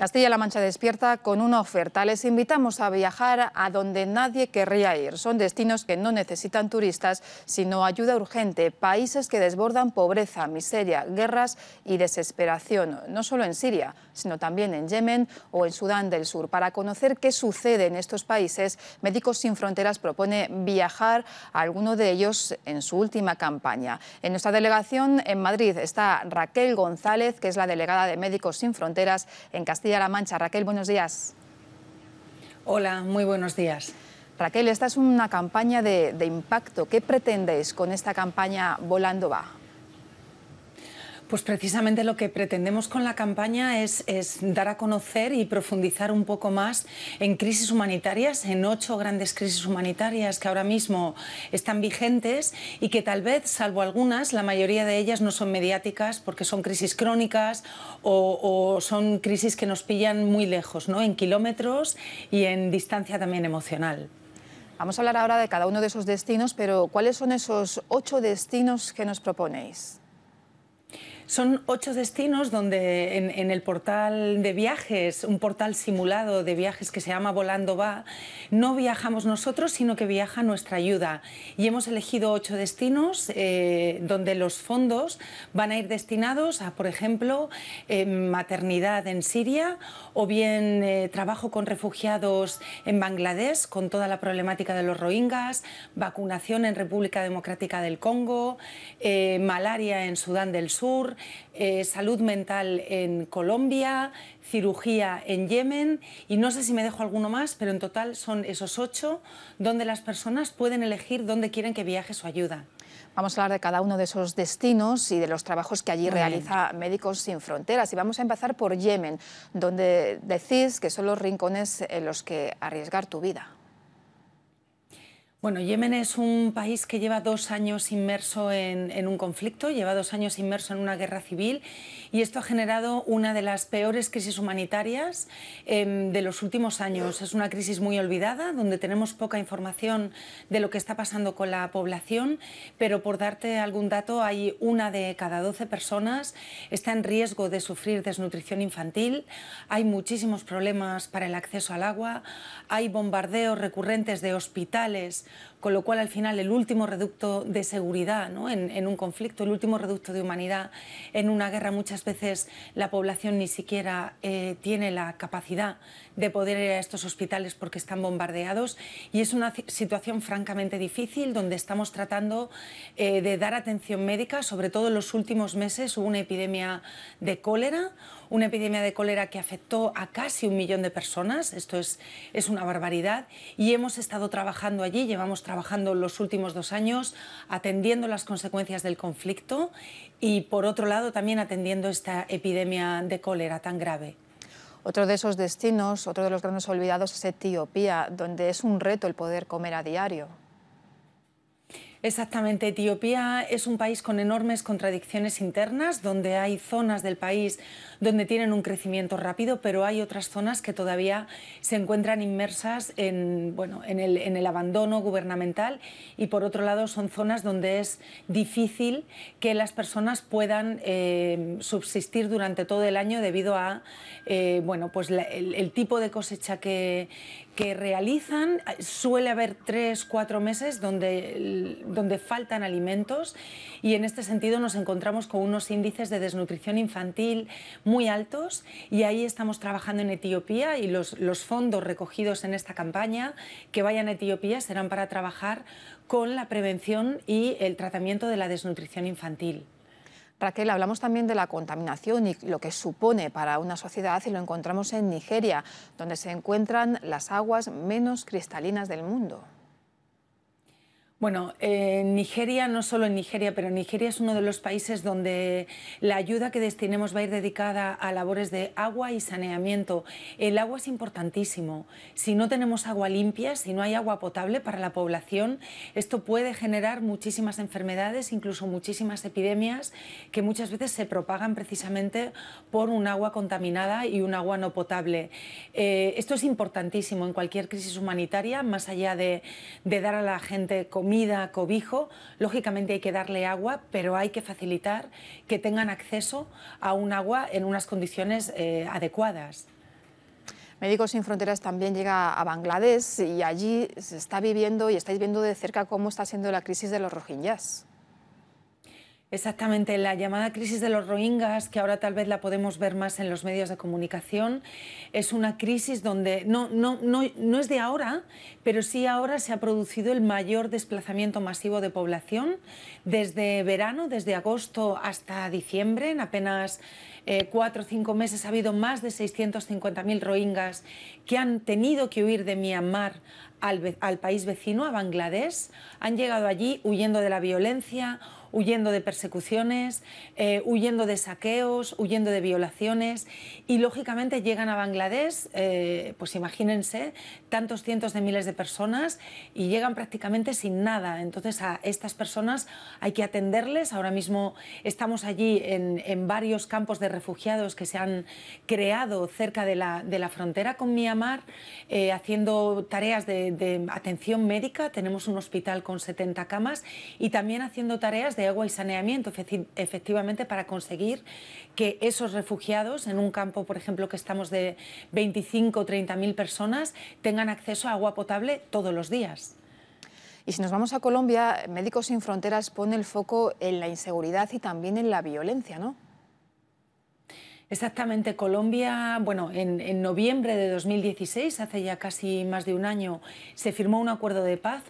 Castilla-La Mancha despierta con una oferta. Les invitamos a viajar a donde nadie querría ir. Son destinos que no necesitan turistas, sino ayuda urgente. Países que desbordan pobreza, miseria, guerras y desesperación. No solo en Siria, sino también en Yemen o en Sudán del Sur. Para conocer qué sucede en estos países, Médicos Sin Fronteras propone viajar a alguno de ellos en su última campaña. En nuestra delegación en Madrid está Raquel González, que es la delegada de Médicos Sin Fronteras en Castilla-La Mancha. Raquel, buenos días. Hola, muy buenos días. Raquel, esta es una campaña de impacto. ¿Qué pretendéis con esta campaña Volando Va? Pues precisamente lo que pretendemos con la campaña es dar a conocer y profundizar un poco más en crisis humanitarias, en 8 grandes crisis humanitarias que ahora mismo están vigentes y que tal vez, salvo algunas, la mayoría de ellas no son mediáticas porque son crisis crónicas o son crisis que nos pillan muy lejos, ¿no? En kilómetros y en distancia también emocional. Vamos a hablar ahora de cada uno de esos destinos, pero ¿cuáles son esos 8 destinos que nos proponéis? Son 8 destinos donde en el portal de viajes, un portal simulado de viajes que se llama Volando Va, no viajamos nosotros, sino que viaja nuestra ayuda. Y hemos elegido 8 destinos donde los fondos van a ir destinados a, por ejemplo, maternidad en Siria o bien trabajo con refugiados en Bangladesh, con toda la problemática de los rohingyas, vacunación en República Democrática del Congo, malaria en Sudán del Sur, salud mental en Colombia, cirugía en Yemen y no sé si me dejo alguno más, pero en total son esos 8 donde las personas pueden elegir dónde quieren que viaje su ayuda. Vamos a hablar de cada uno de esos destinos y de los trabajos que allí realiza Médicos Sin Fronteras. Y vamos a empezar por Yemen, donde decís que son los rincones en los que arriesgar tu vida. Bueno, Yemen es un país que lleva 2 años inmerso en un conflicto, lleva 2 años inmerso en una guerra civil y esto ha generado una de las peores crisis humanitarias de los últimos años. Es una crisis muy olvidada, donde tenemos poca información de lo que está pasando con la población, pero por darte algún dato, hay 1 de cada 12 personas está en riesgo de sufrir desnutrición infantil, hay muchísimos problemas para el acceso al agua, hay bombardeos recurrentes de hospitales, con lo cual al final el último reducto de seguridad, ¿no? en un conflicto, el último reducto de humanidad en una guerra, muchas veces la población ni siquiera tiene la capacidad de poder ir a estos hospitales porque están bombardeados y es una situación francamente difícil donde estamos tratando de dar atención médica. Sobre todo en los últimos meses hubo una epidemia de cólera que afectó a casi 1 millón de personas. Esto es una barbaridad y hemos estado trabajando allí, llevamos trabajando los últimos 2 años atendiendo las consecuencias del conflicto y por otro lado también atendiendo esta epidemia de cólera tan grave. Otro de esos destinos, otro de los grandes olvidados es Etiopía, donde es un reto el poder comer a diario. Exactamente, Etiopía es un país con enormes contradicciones internas, donde hay zonas del país donde tienen un crecimiento rápido, pero hay otras zonas que todavía se encuentran inmersas en el abandono gubernamental y por otro lado son zonas donde es difícil que las personas puedan subsistir durante todo el año debido a el tipo de cosecha que realizan. Suele haber 3-4 meses donde faltan alimentos y en este sentido nos encontramos con unos índices de desnutrición infantil muy altos y ahí estamos trabajando en Etiopía y los fondos recogidos en esta campaña que vayan a Etiopía serán para trabajar con la prevención y el tratamiento de la desnutrición infantil. Raquel, hablamos también de la contaminación y lo que supone para una sociedad y lo encontramos en Nigeria, donde se encuentran las aguas menos cristalinas del mundo. Bueno, Nigeria, no solo en Nigeria, pero Nigeria es uno de los países donde la ayuda que destinemos va a ir dedicada a labores de agua y saneamiento. El agua es importantísimo. Si no tenemos agua limpia, si no hay agua potable para la población, esto puede generar muchísimas enfermedades, incluso muchísimas epidemias que muchas veces se propagan precisamente por un agua contaminada y un agua no potable. Esto es importantísimo en cualquier crisis humanitaria, más allá de dar a la gente comida, cobijo, lógicamente hay que darle agua, pero hay que facilitar que tengan acceso a un agua en unas condiciones adecuadas. Médicos Sin Fronteras también llega a Bangladesh y allí se está viviendo y estáis viendo de cerca cómo está siendo la crisis de los rohingyas. Exactamente, la llamada crisis de los rohingyas, que ahora tal vez la podemos ver más en los medios de comunicación, es una crisis donde no es de ahora, pero sí ahora se ha producido el mayor desplazamiento masivo de población desde verano, desde agosto hasta diciembre. En apenas 4 o 5 meses ha habido más de 650.000 rohingyas que han tenido que huir de Myanmar al país vecino, a Bangladesh. Han llegado allí huyendo de la violencia, huyendo de persecuciones, huyendo de saqueos, huyendo de violaciones y lógicamente llegan a Bangladesh, pues imagínense, tantos cientos de miles de personas y llegan prácticamente sin nada. Entonces a estas personas hay que atenderles. Ahora mismo estamos allí en varios campos de refugiados que se han creado cerca de la frontera con Myanmar, haciendo tareas de atención médica. Tenemos un hospital con 70 camas y también haciendo tareas de agua y saneamiento, efectivamente, para conseguir que esos refugiados en un campo, por ejemplo, que estamos de 25 o 30.000 personas, tengan acceso a agua potable todos los días. Y si nos vamos a Colombia, Médicos Sin Fronteras pone el foco en la inseguridad y también en la violencia, ¿no? Exactamente, Colombia, bueno, en noviembre de 2016, hace ya casi más de un año, se firmó un acuerdo de paz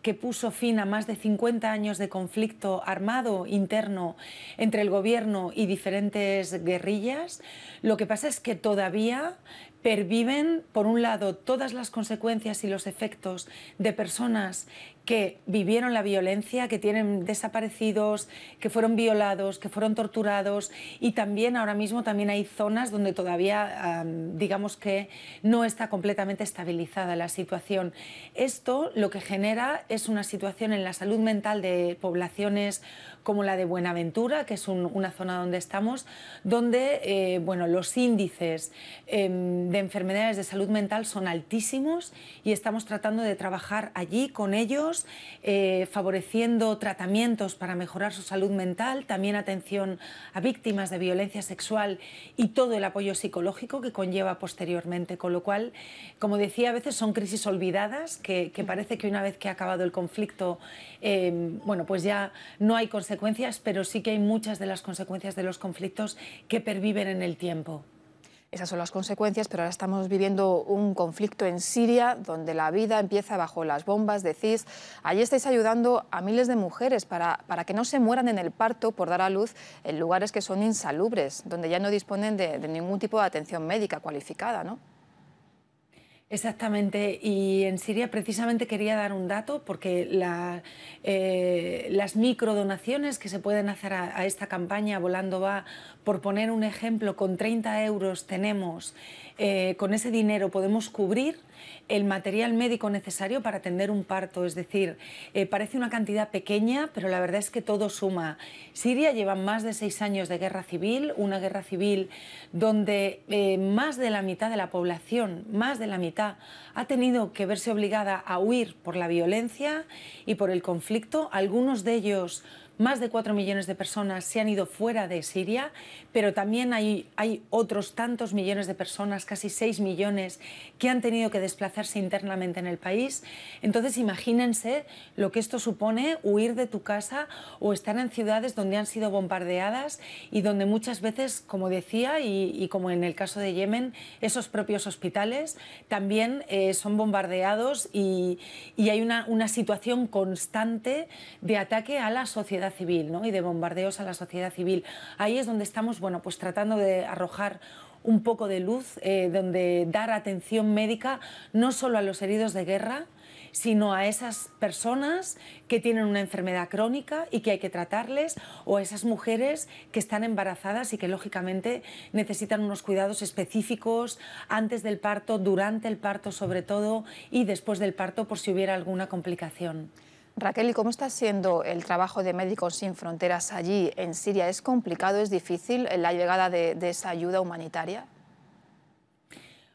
que puso fin a más de 50 años de conflicto armado interno entre el gobierno y diferentes guerrillas. Lo que pasa es que todavía perviven, por un lado, todas las consecuencias y los efectos de personas que vivieron la violencia, que tienen desaparecidos, que fueron violados, que fueron torturados, y también ahora mismo también hay zonas donde todavía digamos que no está completamente estabilizada la situación. Esto lo que genera es una situación en la salud mental de poblaciones como la de Buenaventura, que es una zona donde estamos, donde bueno, los índices de enfermedades de salud mental son altísimos y estamos tratando de trabajar allí con ellos, favoreciendo tratamientos para mejorar su salud mental, también atención a víctimas de violencia sexual y todo el apoyo psicológico que conlleva posteriormente, con lo cual, como decía, a veces son crisis olvidadas que parece que una vez que ha acabado el conflicto, bueno, pues ya no hay consecuencias, pero sí que hay muchas de las consecuencias de los conflictos que perviven en el tiempo. Esas son las consecuencias, pero ahora estamos viviendo un conflicto en Siria donde la vida empieza bajo las bombas, decís. Allí estáis ayudando a miles de mujeres para que no se mueran en el parto por dar a luz en lugares que son insalubres, donde ya no disponen de ningún tipo de atención médica cualificada, ¿no? Exactamente, y en Siria precisamente quería dar un dato porque las microdonaciones que se pueden hacer a esta campaña Volando Va, por poner un ejemplo, con 30 euros tenemos, con ese dinero podemos cubrir el material médico necesario para atender un parto, es decir, parece una cantidad pequeña, pero la verdad es que todo suma. Siria lleva más de 6 años de guerra civil, una guerra civil donde más de la mitad de la población, más de la mitad, ha tenido que verse obligada a huir por la violencia y por el conflicto. Algunos de ellos, más de 4 millones de personas, se han ido fuera de Siria, pero también hay otros tantos millones de personas, casi 6 millones, que han tenido que desplazarse internamente en el país. Entonces imagínense lo que esto supone, huir de tu casa o estar en ciudades donde han sido bombardeadas y donde muchas veces, como decía, y como en el caso de Yemen, esos propios hospitales también son bombardeados y hay una situación constante de ataque a la sociedad civil, ¿no? Y de bombardeos a la sociedad civil. Ahí es donde estamos, bueno, pues tratando de arrojar un poco de luz, donde dar atención médica no solo a los heridos de guerra, sino a esas personas que tienen una enfermedad crónica y que hay que tratarles, o a esas mujeres que están embarazadas y que lógicamente necesitan unos cuidados específicos antes del parto, durante el parto sobre todo, y después del parto por si hubiera alguna complicación. Raquel, ¿y cómo está siendo el trabajo de Médicos Sin Fronteras allí en Siria? ¿Es complicado, es difícil la llegada de esa ayuda humanitaria?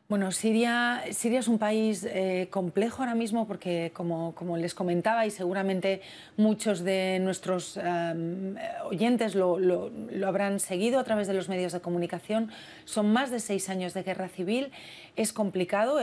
Bueno, Siria es un país complejo ahora mismo porque, como les comentaba, y seguramente muchos de nuestros oyentes lo habrán seguido a través de los medios de comunicación, son más de 6 años de guerra civil. Es complicado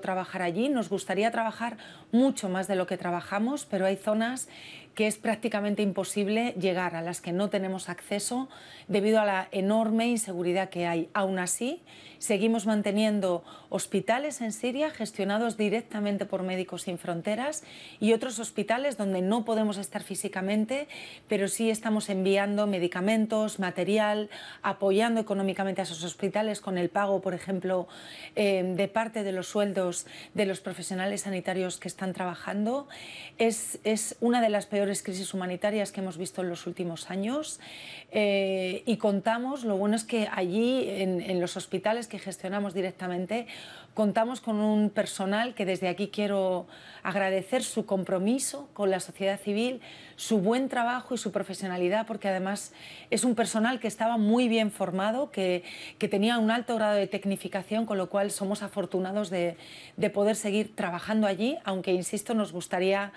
trabajar allí. Nos gustaría trabajar mucho más de lo que trabajamos, pero hay zonas que es prácticamente imposible llegar, a las que no tenemos acceso debido a la enorme inseguridad que hay. Aún así, seguimos manteniendo hospitales en Siria gestionados directamente por Médicos Sin Fronteras y otros hospitales donde no podemos estar físicamente, pero sí estamos enviando medicamentos, material, apoyando económicamente a esos hospitales con el pago, por ejemplo, de parte de los sueldos de los profesionales sanitarios que están trabajando. Es una de las peores crisis humanitarias que hemos visto en los últimos años y contamos, lo bueno es que allí en los hospitales que gestionamos directamente, contamos con un personal que desde aquí quiero agradecer su compromiso con la sociedad civil, su buen trabajo y su profesionalidad, porque además es un personal que estaba muy bien formado, que tenía un alto grado de tecnificación, con lo cual somos afortunados de poder seguir trabajando allí, aunque, insisto, nos gustaría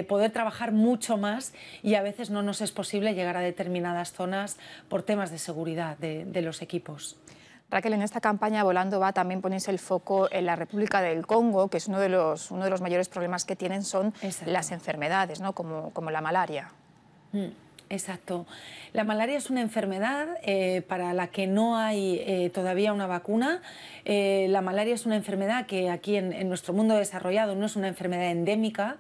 poder trabajar mucho más y a veces no nos es posible llegar a determinadas zonas por temas de seguridad de los equipos. Raquel, en esta campaña Volando va también ponéis el foco en la República del Congo, que es uno de los mayores problemas que tienen son las enfermedades, ¿no? como la malaria. Exacto. La malaria es una enfermedad para la que no hay todavía una vacuna. La malaria es una enfermedad que aquí en nuestro mundo desarrollado no es una enfermedad endémica,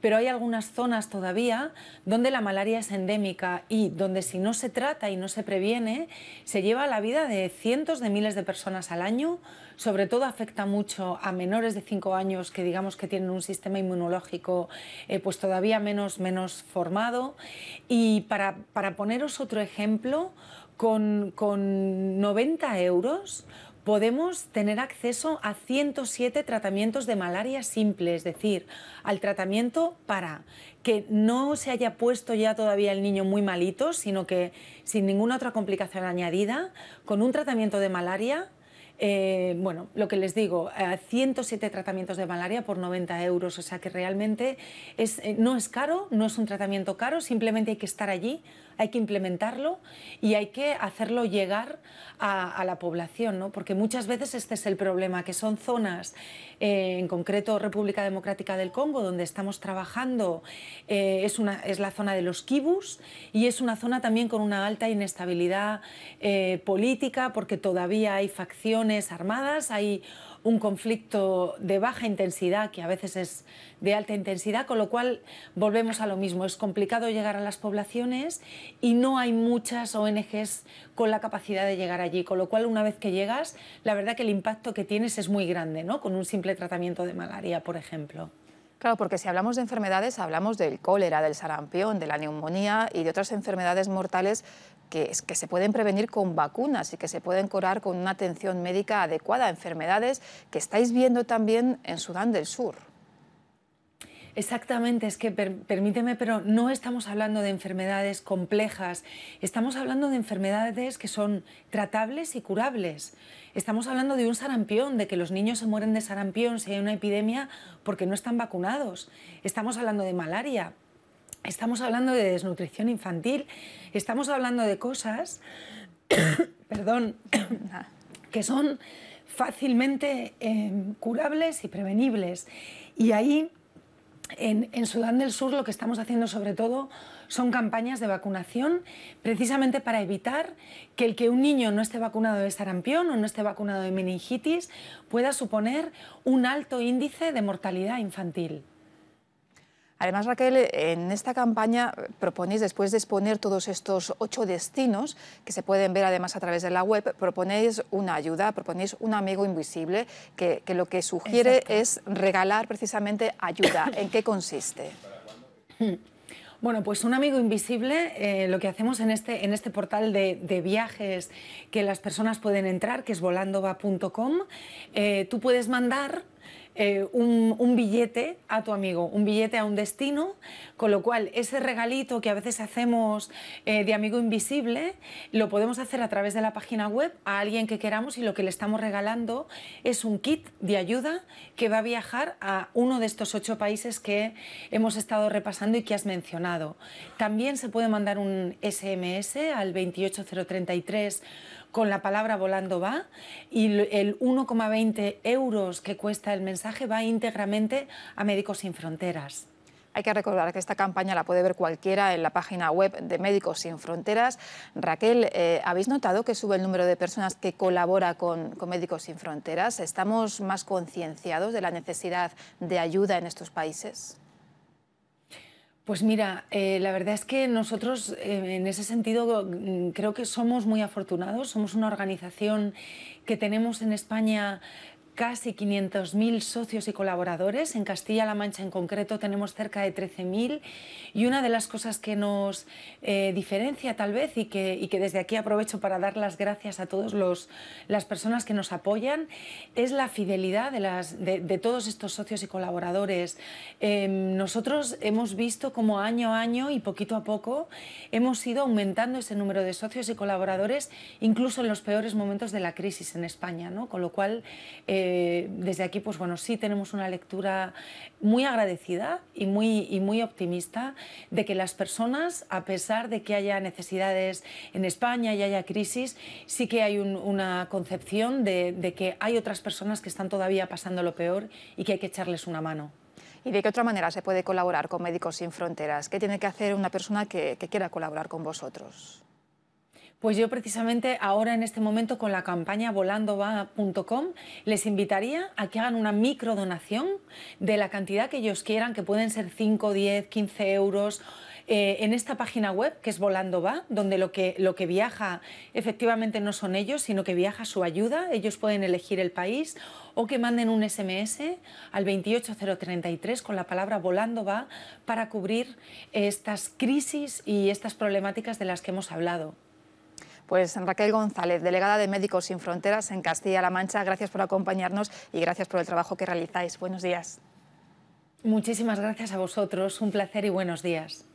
pero hay algunas zonas todavía donde la malaria es endémica y donde, si no se trata y no se previene, se lleva la vida de cientos de miles de personas al año. Sobre todo afecta mucho a menores de 5 años que digamos que tienen un sistema inmunológico pues todavía menos formado. Y para poneros otro ejemplo, con 90 euros podemos tener acceso a 107 tratamientos de malaria simple, es decir, al tratamiento para que no se haya puesto ya todavía el niño muy malito, sino que sin ninguna otra complicación añadida, con un tratamiento de malaria. Bueno, lo que les digo, 107 tratamientos de malaria por 90 euros, o sea que realmente no es caro, no es un tratamiento caro, simplemente hay que estar allí, hay que implementarlo y hay que hacerlo llegar a la población, ¿no? Porque muchas veces este es el problema, que son zonas, en concreto República Democrática del Congo, donde estamos trabajando, es la zona de los kibus y es una zona también con una alta inestabilidad política, porque todavía hay facciones armadas, hay un conflicto de baja intensidad que a veces es de alta intensidad, con lo cual volvemos a lo mismo, es complicado llegar a las poblaciones y no hay muchas ONGs con la capacidad de llegar allí, con lo cual una vez que llegas, la verdad que el impacto que tienes es muy grande, ¿no? Con un simple tratamiento de malaria, por ejemplo. Claro, porque si hablamos de enfermedades, hablamos del cólera, del sarampión, de la neumonía y de otras enfermedades mortales que se pueden prevenir con vacunas y que se pueden curar con una atención médica adecuada. Enfermedades que estáis viendo también en Sudán del Sur. Exactamente, es que permíteme, pero no estamos hablando de enfermedades complejas, estamos hablando de enfermedades que son tratables y curables. Estamos hablando de un sarampión, de que los niños se mueren de sarampión si hay una epidemia porque no están vacunados. Estamos hablando de malaria, estamos hablando de desnutrición infantil, estamos hablando de cosas perdón, que son fácilmente curables y prevenibles. Y ahí, en Sudán del Sur, lo que estamos haciendo sobre todo son campañas de vacunación, precisamente para evitar que un niño no esté vacunado de sarampión o no esté vacunado de meningitis pueda suponer un alto índice de mortalidad infantil. Además, Raquel, en esta campaña proponéis, después de exponer todos estos 8 destinos, que se pueden ver además a través de la web, proponéis una ayuda, proponéis un amigo invisible, que lo que sugiere es regalar precisamente ayuda. ¿En qué consiste? Bueno, pues un amigo invisible, lo que hacemos en este portal de viajes que las personas pueden entrar, que es volandova.com, tú puedes mandar un billete a tu amigo, un billete a un destino, con lo cual ese regalito que a veces hacemos de amigo invisible, lo podemos hacer a través de la página web a alguien que queramos, y lo que le estamos regalando es un kit de ayuda que va a viajar a uno de estos 8 países que hemos estado repasando y que has mencionado. También se puede mandar un SMS al 28033 con la palabra Volando Va, y el 1,20 € que cuesta el mensaje va íntegramente a Médicos Sin Fronteras. Hay que recordar que esta campaña la puede ver cualquiera en la página web de Médicos Sin Fronteras. Raquel, ¿habéis notado que sube el número de personas que colabora con Médicos Sin Fronteras? ¿Estamos más concienciados de la necesidad de ayuda en estos países? Pues mira, la verdad es que nosotros en ese sentido creo que somos muy afortunados. Somos una organización que tenemos en España casi 500.000 socios y colaboradores. En Castilla-La Mancha en concreto tenemos cerca de 13.000, y una de las cosas que nos diferencia tal vez, y que desde aquí aprovecho para dar las gracias a todas las personas que nos apoyan, es la fidelidad de todos estos socios y colaboradores. Nosotros hemos visto como año a año y poquito a poco hemos ido aumentando ese número de socios y colaboradores, incluso en los peores momentos de la crisis en España, ¿no? Con lo cual desde aquí, pues bueno, sí tenemos una lectura muy agradecida y muy optimista de que las personas, a pesar de que haya necesidades en España y haya crisis, sí que hay una concepción de que hay otras personas que están todavía pasando lo peor y que hay que echarles una mano. ¿Y de qué otra manera se puede colaborar con Médicos Sin Fronteras? ¿Qué tiene que hacer una persona que quiera colaborar con vosotros? Pues yo precisamente ahora en este momento con la campaña volandova.com les invitaría a que hagan una microdonación de la cantidad que ellos quieran, que pueden ser 5, 10, 15 euros, en esta página web que es Volando Va, donde lo que viaja efectivamente no son ellos, sino que viaja su ayuda. Ellos pueden elegir el país, o que manden un SMS al 28033 con la palabra Volando Va para cubrir estas crisis y estas problemáticas de las que hemos hablado. Pues Raquel González, delegada de Médicos Sin Fronteras en Castilla-La Mancha, gracias por acompañarnos y gracias por el trabajo que realizáis. Buenos días. Muchísimas gracias a vosotros, un placer y buenos días.